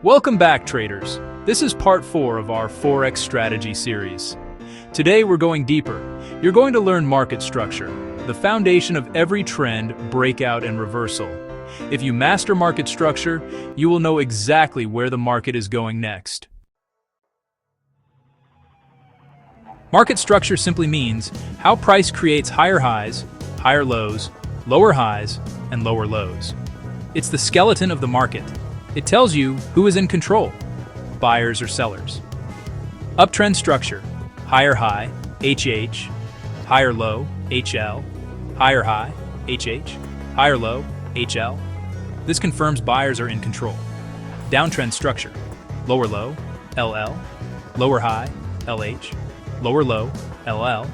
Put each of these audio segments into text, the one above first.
Welcome back, traders. This is part 4 of our Forex Strategy series. Today we're going deeper. You're going to learn market structure, the foundation of every trend, breakout, and reversal. If you master market structure, you will know exactly where the market is going next. Market structure simply means how price creates higher highs, higher lows, lower highs, and lower lows. It's the skeleton of the market. It tells you who is in control, buyers or sellers. Uptrend structure, higher high, HH, higher low, HL, higher high, HH, higher low, HL. This confirms buyers are in control. Downtrend structure, lower low, LL, lower high, LH, lower low, LL,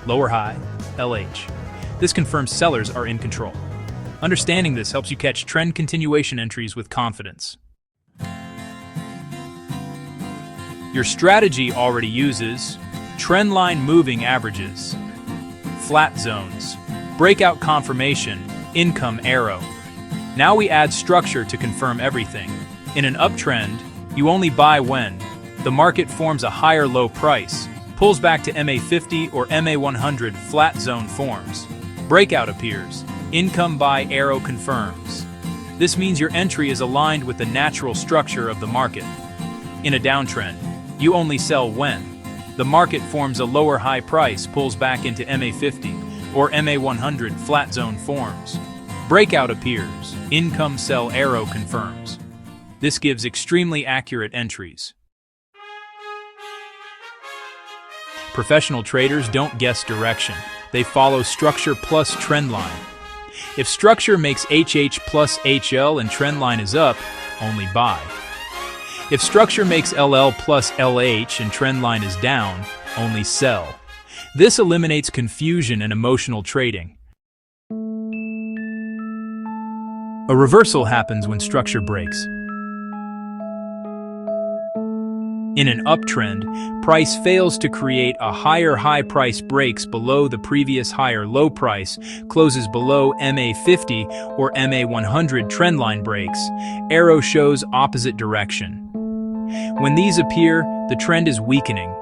lower high, LH. This confirms sellers are in control. Understanding this helps you catch trend continuation entries with confidence. Your strategy already uses trendline moving averages, flat zones, breakout confirmation, income arrow. Now we add structure to confirm everything. In an uptrend, you only buy when the market forms a higher low price, pulls back to MA50 or MA100 flat zone forms. Breakout appears. Income buy arrow confirms. This means your entry is aligned with the natural structure of the market. In a downtrend, you only sell when the market forms a lower high price, pulls back into MA50 or MA100 flat zone forms. Breakout appears. Income sell arrow confirms. This gives extremely accurate entries. Professional traders don't guess direction. They follow structure plus trend line. If structure makes HH plus HL and trend line is up, only buy. If structure makes LL plus LH and trend line is down, only sell. This eliminates confusion and emotional trading. A reversal happens when structure breaks. In an uptrend, price fails to create a higher high price, breaks below the previous higher low price, closes below MA50 or MA100 trendline breaks, arrow shows opposite direction. When these appear, the trend is weakening.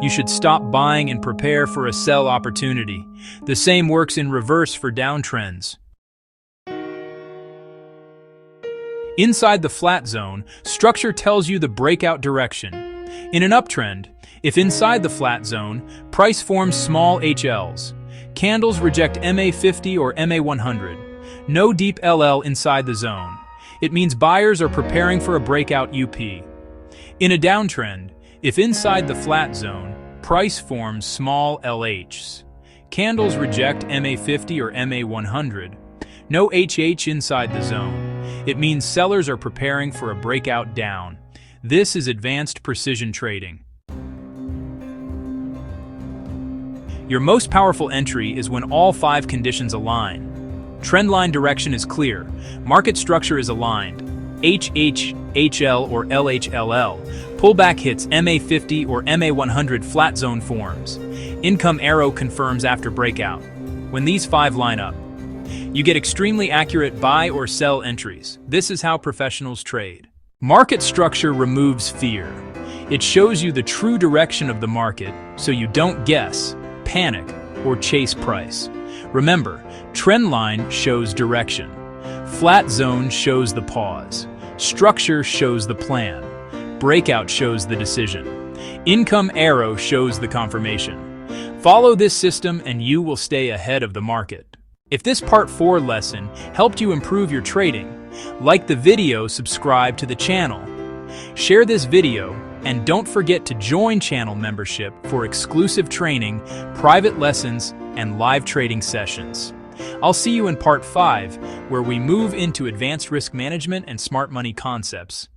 You should stop buying and prepare for a sell opportunity. The same works in reverse for downtrends. Inside the flat zone, structure tells you the breakout direction. In an uptrend, if inside the flat zone, price forms small HLs. Candles reject MA50 or MA100. No deep LL inside the zone. It means buyers are preparing for a breakout UP. In a downtrend, if inside the flat zone, price forms small LHs. Candles reject MA50 or MA100. No HH inside the zone. It means sellers are preparing for a breakout down. This is advanced precision trading. Your most powerful entry is when all 5 conditions align. Trendline direction is clear. Market structure is aligned. HH, HL, or LHLL. Pullback hits MA50 or MA100 flat zone forms. Income arrow confirms after breakout. When these 5 line up, you get extremely accurate buy or sell entries. This is how professionals trade. Market structure removes fear. It shows you the true direction of the market, so you don't guess, panic, or chase price. Remember, trend line shows direction. Flat zone shows the pause. Structure shows the plan. Breakout shows the decision. Income arrow shows the confirmation. Follow this system and you will stay ahead of the market. If this Part 4 lesson helped you improve your trading, like the video, subscribe to the channel. Share this video, and don't forget to join channel membership for exclusive training, private lessons, and live trading sessions. I'll see you in Part 5, where we move into advanced risk management and smart money concepts.